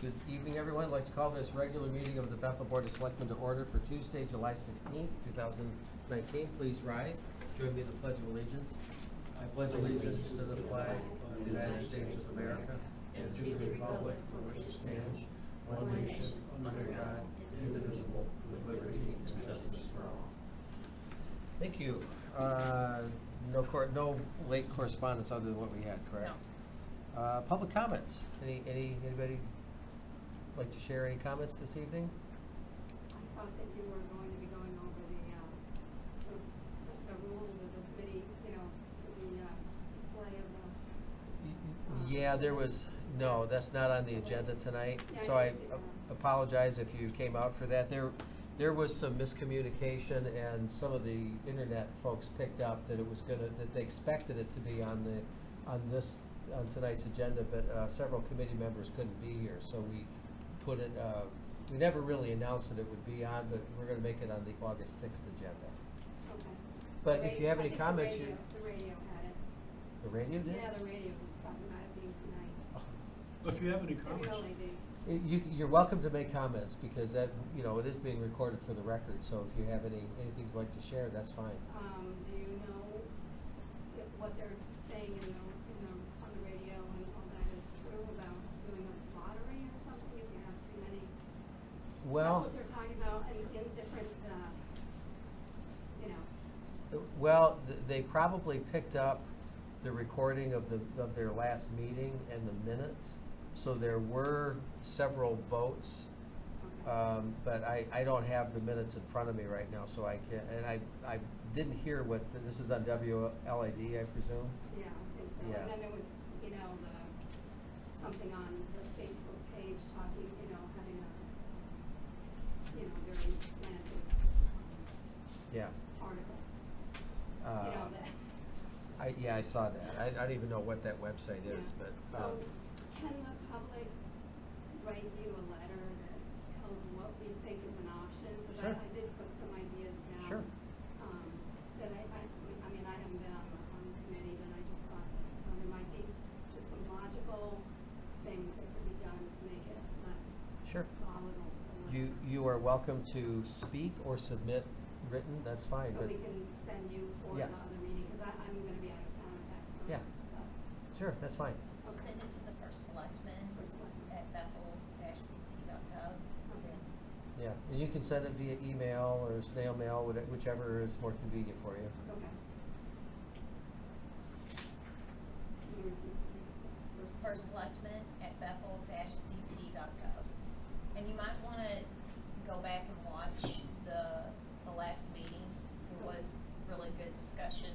Good evening, everyone. I'd like to call this regular meeting of the Bethel Board of Selectmen to order for Tuesday, July 16th, 2019. Please rise. Join me in the Pledge of Allegiance. I pledge allegiance to the flag of the United States of America and to the republic for which it stands, one nation, under God, indivisible, with liberty and justice for all. Thank you. No late correspondence other than what we had, correct? No. Public comments. Anybody like to share any comments this evening? I thought that you were going to be going over the rules of the committee, for the display of the. Yeah, there was, no, that's not on the agenda tonight, Yeah, so I I didn't see that. apologize if you came out for that. There was some miscommunication, and some of the internet folks picked up that it was that they expected it to be on tonight's agenda, but several committee members couldn't be here, so we put it, we never really announced that it would be on, but we're gonna make it on the August 6th agenda. Okay. But if you have any I think comments, the radio had it. the radio did? Yeah, the radio was talking about it being tonight. But if you have any Maybe comments, only the. You're welcome to make comments, because that, it is being recorded for the record, so if you have anything you'd like to share, that's fine. Do you know if what they're saying on the radio and all that is true about doing a lottery or something, if you have too many? Well, That's what they're talking about in different, well, they probably picked up the recording of their last meeting and the minutes, so there were several votes. Okay. But I don't have the minutes in front of me right now, so I can't, and I didn't hear this is on WLAD, I presume? Yeah, I think so. Yeah. And then there was, something on the Facebook page talking, having a, very slanted Yeah. article. Uh, That. I saw that. I don't even know what that website is, Yeah. but. So, can the public write you a letter that tells what we think is an option? Because Sure. I did put some ideas down. Sure. That I mean, I haven't been on the committee, but I just thought that there might be just some logical things that could be done to make it less Sure. volatile. You are welcome to speak or submit written, that's fine, So but, we can send you for Yes. the other meeting, because I'm gonna be out of town at that time. Yeah. But sure, that's fine. I'll send it to the first selectman First Selectmen. at bethel-ct.gov. Okay. Yeah, and you can send it via email or snail mail, whichever is more convenient for you. Okay. Can you repeat? It's First selectman at bethel-ct.gov. And you might wanna go back and watch the last meeting. There was really good discussion.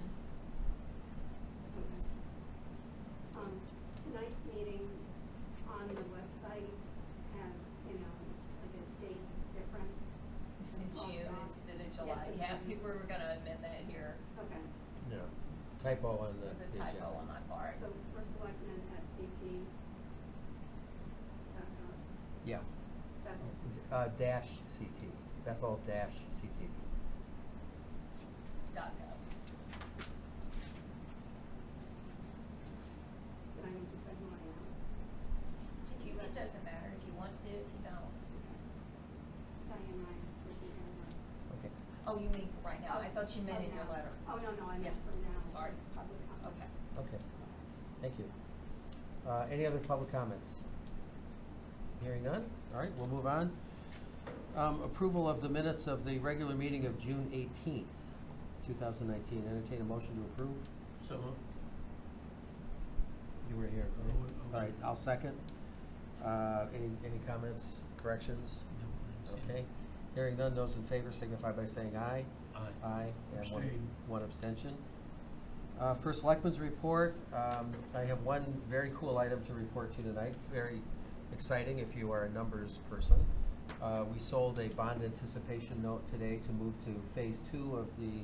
Okay. Tonight's meeting on the website has, like a date that's different. It's in Crossed June off. instead of Yes, July. in Yeah, June. we were gonna amend that here. Okay, No, typo on the It was a agenda. typo on my part. so first selectman at CT. Yeah, Bethel. dash CT, Bethel dash CT. .gov. Did I need to send mine out? It doesn't matter if you want to, if you don't. Diane Ryan, Virginia Ryan. Okay. Oh, you mean for right now? I thought you meant in your now. letter. Oh, no, I meant Yeah. for now. Sorry. Public comments. Okay. Okay, thank you. Any other public comments? Hearing none? All right, we'll move on. Approval of the minutes of the regular meeting of June 18th, 2019. Entertain a motion to approve. so, You were here. I was- All right, I'll second. Any comments, corrections? Okay. Hearing none, those in favor signify by saying aye. Aye. Aye, and Abstain. one abstention. For Selectmen's report, I have one very cool item to report to you tonight, very exciting if you are a numbers person. We sold a bond anticipation note today to move to phase 2 of the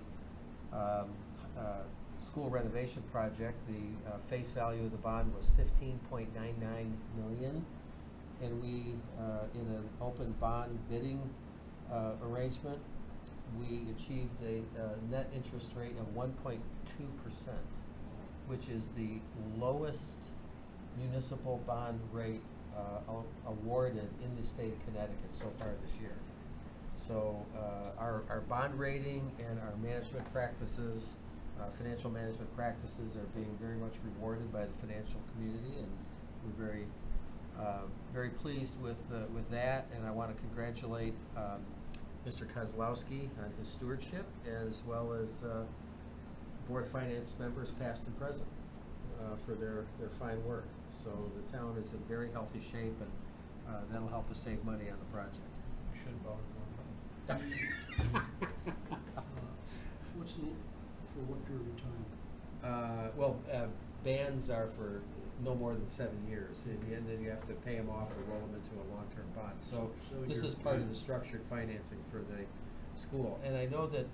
school renovation project. The face value of the bond was $15.99 million, and we, in an open bond bidding arrangement, we achieved a net interest rate of 1.2%, which is the lowest municipal bond rate awarded in the state of Connecticut so far this year. So our bond rating and our management practices, financial management practices are being very much rewarded by the financial community, and we're very pleased with that. And I want to congratulate Mr. Kozlowski on his stewardship, as well as Board of Finance members past and present for their fine work. So the town is in very healthy shape, and that'll help us save money on the project. You should borrow more money. What's the, for what period of time? Bans are for no more than 7 years, and then you have to pay them off or roll them into a long-term bond. So this is part of the structured financing for the school. And I know that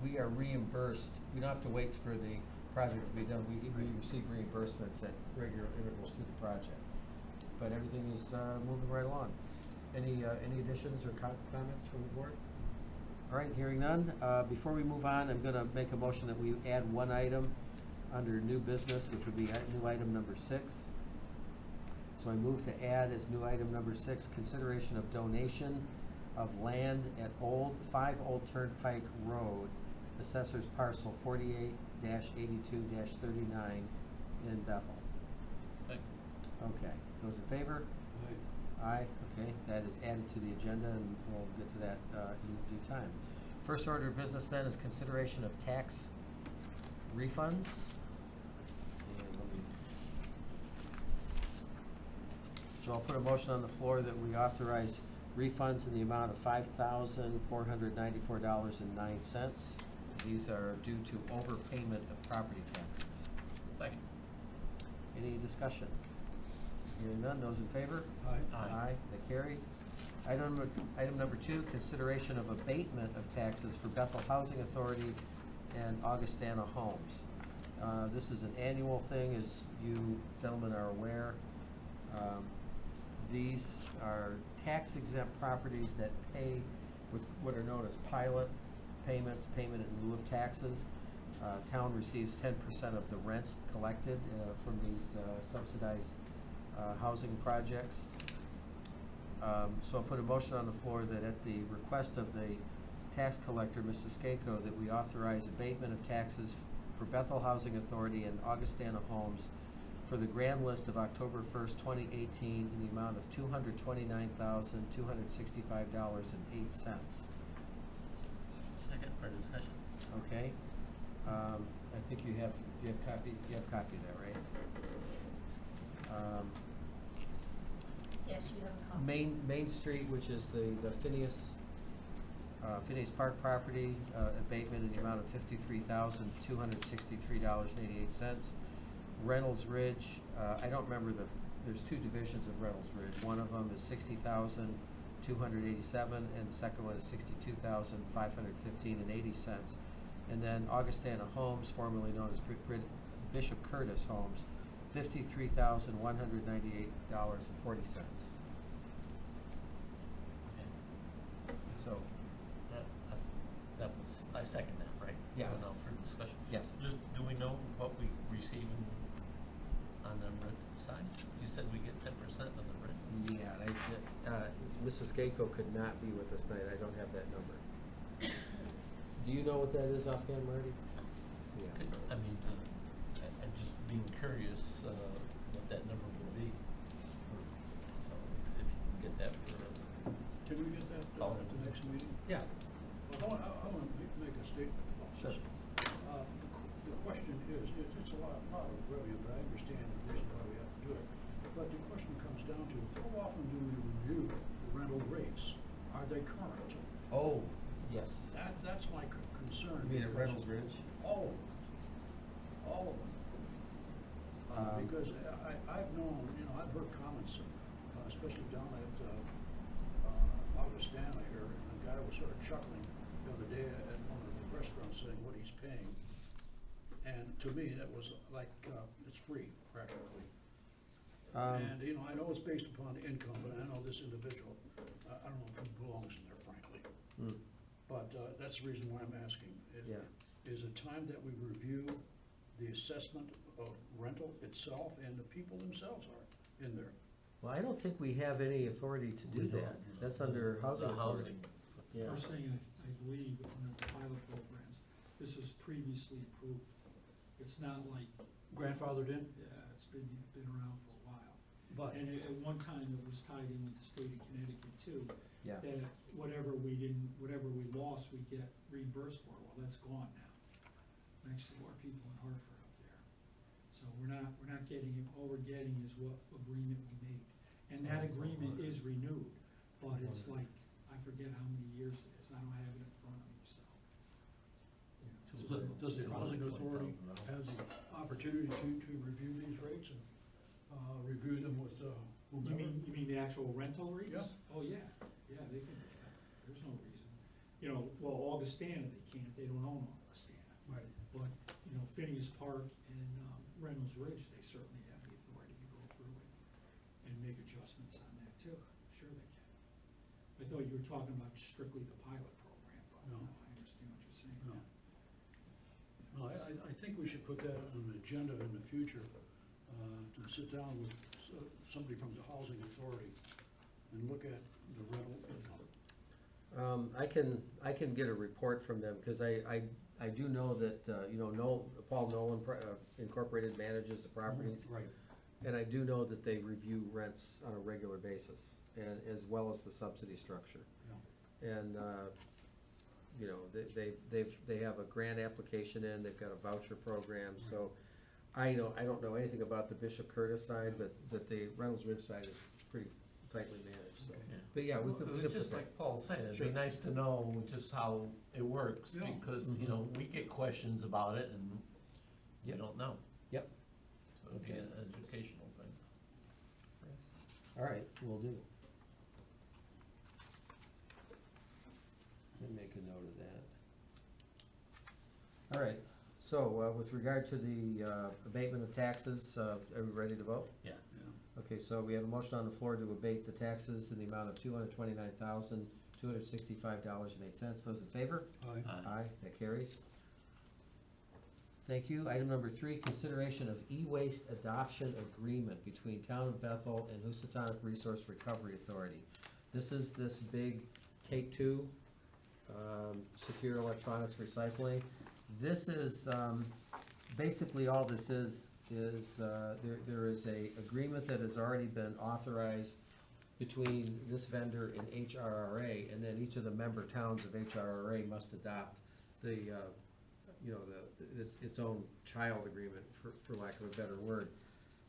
we are reimbursed. We don't have to wait for the project to be done. We receive reimbursements at regular intervals through the project. But everything is moving right along. Any additions or comments from the board? All right, hearing none. Before we move on, I'm going to make a motion that we add one item under new business, which would be new item number 6. So I move to add as new item number 6, consideration of donation of land at 5 Old Turnpike Road, assessors parcel 48-82-39 in Bethel. Second. Okay, those in favor? Aye, okay, that is added to the agenda, and we'll get to that in due time. First order of business then is consideration of tax refunds. So I'll put a motion on the floor that we authorize refunds in the amount of $5,494.09. These are due to overpayment of property taxes. Second. Any discussion? Hearing none, those in favor? Aye. Aye. That carries. Item number 2, consideration of abatement of taxes for Bethel Housing Authority and Augustana Homes. This is an annual thing, as you gentlemen are aware. These are tax exempt properties that pay what are known as pilot payments, payment in lieu of taxes. Town receives 10% of the rents collected from these subsidized housing projects. So I'll put a motion on the floor that at the request of the tax collector, Mrs. Skako, that we authorize abatement of taxes for Bethel Housing Authority and Augustana Homes for the grand list of October 1st, 2018 in the amount of $229,265.08. Second for discussion. Okay. I think you have copy of that, right? Yes, you have a copy. Main Street, which is the Phineas Park property, abatement in the amount of $53,263.88. Reynolds Ridge, I don't remember there's 2 divisions of Reynolds Ridge. One of them is $60,287, and the second one is $62,515.80. And then Augustana Homes, formerly known as Bishop Curtis Homes, $53,198.40. Okay. So, That was, I second that, right? Yeah. So now for discussion. yes. Do we know what we receive on the rent side? You said we get 10% of the rent? Yeah, Mrs. Skako could not be with us tonight. I don't have that number. Do you know what that is offhand, Marty? Yeah. I mean, I'm just being curious what that number would be. So if you can get that for. Can we get that at the next meeting? Yeah. Well, I want to make a statement about Sure. this. The question is, it's a lot of revenue, but I understand the reason why we have to do it. But the question comes down to, how often do we review the rental rates? Are they current? Oh, yes. That's my concern. You mean at because Reynolds Ridge? All of them. All of them. Because I've known, I've heard comments, especially down at Augustana here, and the guy was sort of chuckling the other day at one of the restaurants saying what he's paying. And to me, that was like, it's free practically. And, I know it's based upon income, but I know this individual, I don't know if he belongs in there, frankly. But that's the reason why I'm asking. Yeah. Is it time that we review the assessment of rental itself, and the people themselves are in there? Well, I don't think we have any authority to do We don't. that. That's under housing The authority. housing. Yeah. First thing, I believe, under the pilot programs, this was previously approved. It's not like, Grandfathered in, yeah, it's been around for a while. but, And at one time, it was tied in with the state of Connecticut too. Yeah. That whatever we lost, we get reimbursed for. Well, that's gone now, thanks to our people in Hartford up there. So we're not getting it, all we're getting is what agreement we made. And that agreement is renewed, but it's like, I forget how many years it is, I don't have it in front of me, so. you know, Too so little. does the housing $220,000. authority have the opportunity to review these rates and, review them with, whomever? You mean the actual rental rates? Yeah. Oh, yeah, they can do that, there's no reason. You know, well, Augustana, they can't, they don't own Augustana. Right. But, you know, Phineas Park and, Reynolds Ridge, they certainly have the authority to go through it and make adjustments on that too, sure they can. I thought you were talking about strictly the pilot program, but No. no, I understand what you're saying No. now. No, I think we should put that on the agenda in the future, to sit down with somebody from the housing authority and look at the rental income. I can get a report from them, because I do know that, Paul Nolan Incorporated manages the properties. Right. And I do know that they review rents on a regular basis, and as well as the subsidy structure. Yeah. And, they have a grant application in, they've got a voucher program, so I don't know anything about the Bishop Curtis side, but the Reynolds Ridge side is pretty tightly managed, so. Okay. But yeah, we Well, could put just that. like Paul's saying, it'd Sure. be nice to know just how it works, Yeah. because, Mhm. we get questions about it and you Yep. don't know. Yep. So it'd be an educational thing. All right, will do. Let me make a note of that. All right, so with regard to the abatement of taxes, are we ready to vote? Yeah. Yeah. Okay, so we have a motion on the floor to abate the taxes in the amount of $229,265.08. Those in favor? Aye. Aye, that carries. Thank you. Item number 3, consideration of e-waste adoption agreement between Town of Bethel and Housatonic Resource Recovery Authority. This is this big Take-Two, secure electronics recycling. This is, basically all this is there is a agreement that has already been authorized between this vendor and HRRA, and then each of the member towns of HRRA must adopt the, its own child agreement, for lack of a better word.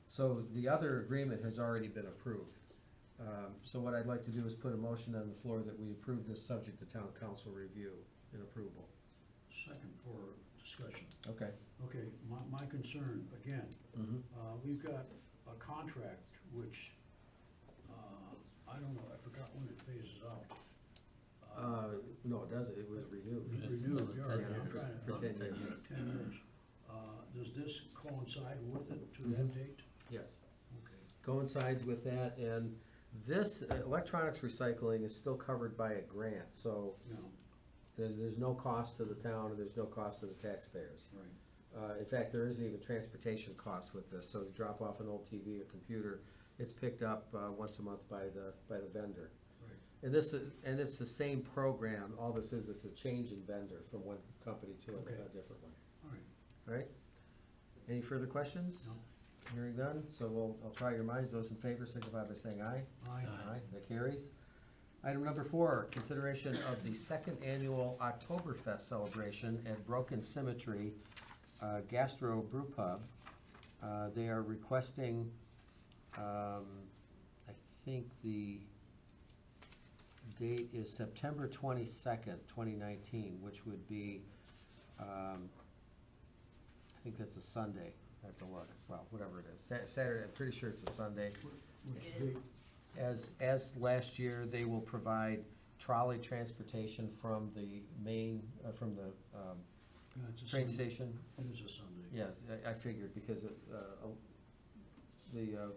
So the other agreement has already been approved. So what I'd like to do is put a motion on the floor that we approve this subject to town council review and approval. Second for discussion. Okay. Okay, my concern, again, Mm-hmm. we've got a contract which, I don't know, I forgot when it phases out. No, it doesn't, it was renewed. It's Renewed, another yeah, 10 I'm years. trying to- For 10 years. 10 years. Does this coincide with it to that Mhm. date? Yes. Okay. Coincides with that, and this, electronics recycling is still covered by a grant, so No, there's no cost to the town and there's no cost to the taxpayers. right. In fact, there isn't even transportation cost with this, so you drop off an old TV or computer, it's picked up, once a month by the vendor. Right. And it's the same program, all this is, it's a change in vendor from one company to Okay. a different one. All right. All right? Any further questions? No. Hearing none, so I'll try your minds, those in favor signify by saying aye. Aye. Aye, that carries. Item number 4, consideration of the second annual Oktoberfest celebration at Broken Symmetry Gastro Brew Pub. They are requesting, I think the date is September 22nd, 2019, which would be, I think that's a Sunday. I have to look, well, whatever it is. Saturday, I'm pretty sure it's a Sunday. Which It is. date? As last year, they will provide trolley transportation from the main, from the Yeah, it's a train Sunday. station. It is a Sunday. Yes, I figured, because the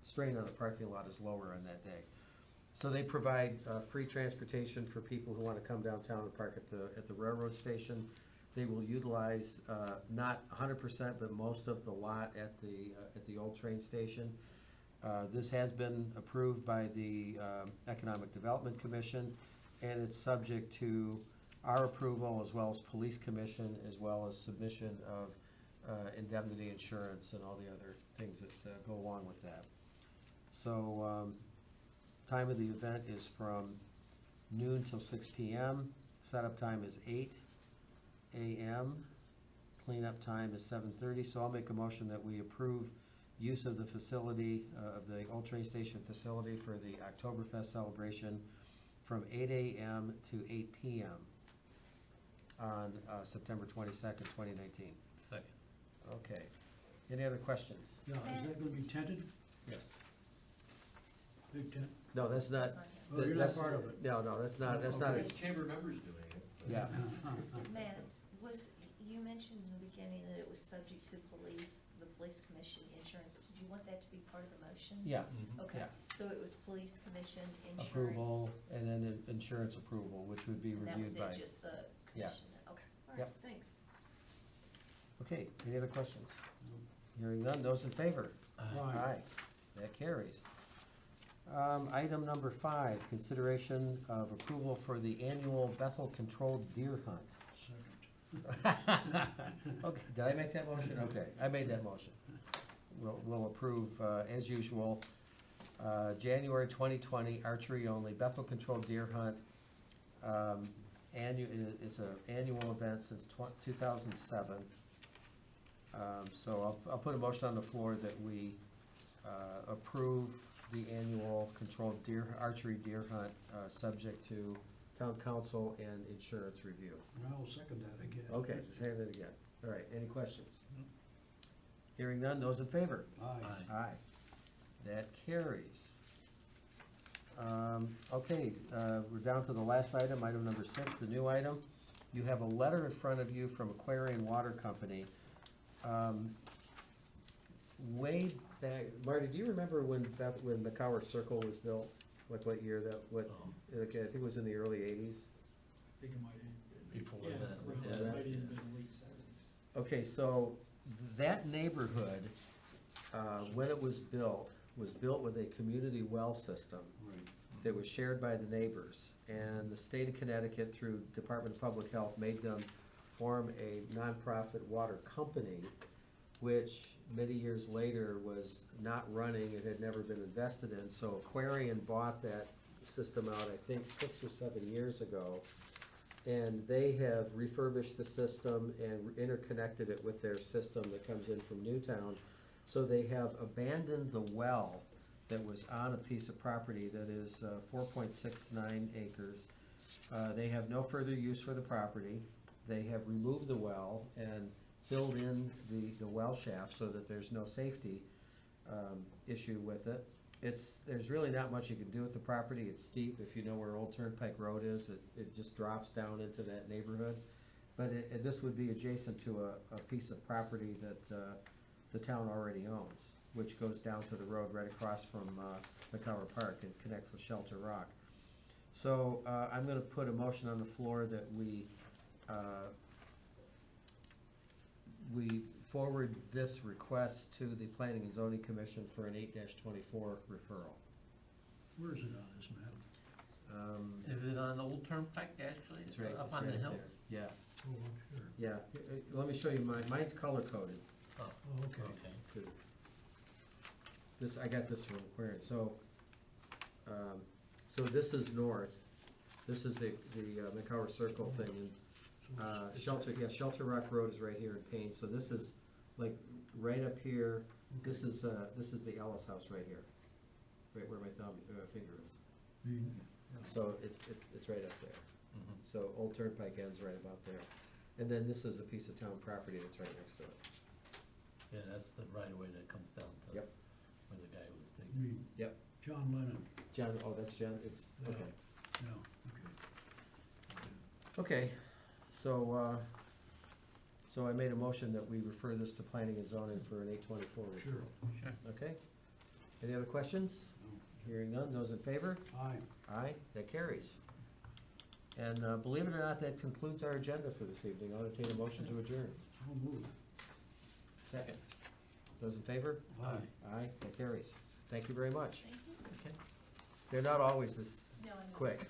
strain on the parking lot is lower on that day. So they provide free transportation for people who want to come downtown and park at the railroad station. They will utilize, not 100%, but most of the lot at the old train station. This has been approved by the Economic Development Commission, and it's subject to our approval as well as Police Commission, as well as submission of indemnity insurance and all the other things that go along with that. So, time of the event is from noon till 6 p.m. Setup time is 8 a.m. Cleanup time is 7:30. So I'll make a motion that we approve use of the facility, of the old train station facility for the Oktoberfest celebration from 8 a.m. to 8 p.m. on September 22nd, 2019. Second. Okay. Any other questions? Now, is that gonna be tented? Yes. Big tent? No, that's not. That's not Oh, you're not that's- part of it? No, that's not, that's not, Okay. a- Chamber members doing it. yeah. Matt, you mentioned in the beginning that it was subject to the police commission insurance. Did you want that to be part of the motion? Yeah, Mhm. Okay, yeah. so it was police commission insurance. Approval, and then insurance approval, which would be And that was reviewed by. it, just the Yeah. commission, okay, all right, Yep. thanks. Okay, any other questions? Hearing none, those in favor? Aye. That carries. Item number 5, consideration of approval for the annual Bethel Controlled Deer Hunt. Second. Okay, did I make that motion? Okay, I made that motion. We'll approve, as usual, January 2020, archery only, Bethel Controlled Deer Hunt. It's an annual event since 2007. So I'll put a motion on the floor that we approve the annual controlled archery deer hunt, subject to town council and insurance review. And I will second that again. Okay, just hand it again. All right, any questions? Hearing none, those in favor? Aye. Aye. That carries. Okay, we're down to the last item, item number 6, the new item. You have a letter in front of you from Aquarian Water Company. Way back, Marty, do you remember when McCower Circle was built? Like what year okay, I think it was in the early 80s. I think it might have been. Before Yeah, that, around- yeah. it might have been late seventies. Okay, so that neighborhood, when it was built with a community well system Right. that was shared by the neighbors. And the state of Connecticut, through Department of Public Health, made them form a nonprofit water company, which many years later was not running, it had never been invested in. So Aquarian bought that system out, I think, 6 or 7 years ago. And they have refurbished the system and interconnected it with their system that comes in from Newtown. So they have abandoned the well that was on a piece of property that is 4.69 acres. They have no further use for the property. They have removed the well and filled in the well shaft so that there's no safety issue with it. There's really not much you can do with the property. It's steep. If you know where Old Turnpike Road is, it just drops down into that neighborhood. But this would be adjacent to a piece of property that the town already owns, which goes down to the road right across from McCower Park and connects with Shelter Rock. So I'm gonna put a motion on the floor that we forward this request to the Planning and Zoning Commission for an 8-24 referral. Where is it on this map? Is it on Old Turnpike, actually? It's right, Up it's on the right hill? there. Yeah, Oh, up here. yeah. Let me show you mine. Mine's color coded. Oh, Oh, okay. okay. 'Cause I got this from Aquarian. So this is north. This is the McCower Circle thing. And So it's- Shelter Rock Road is right here in Payne, so this is like right up here, this is the Ellis house right here, right where my finger is. So it's right up there. Mhm. So Old Turnpike ends right about there. And then this is a piece of town property that's right next to it. Yeah, that's the right of way that comes down to Yep. where the guy was I digging. mean, Yep. John Lennon, John, oh, that's John, it's, Yeah. okay. no, okay. Okay, so I made a motion that we refer this to planning and zoning for an 824 referral. Sure. Sure. Okay? Any other questions? No. Hearing none, those in favor? Aye. Aye, that carries. And believe it or not, that concludes our agenda for this evening. I'll entertain a motion to adjourn. So moved. Second. Those in favor? Aye. Aye, that carries. Thank you very much. Thank you. Okay. They're not always this No, I know. quick.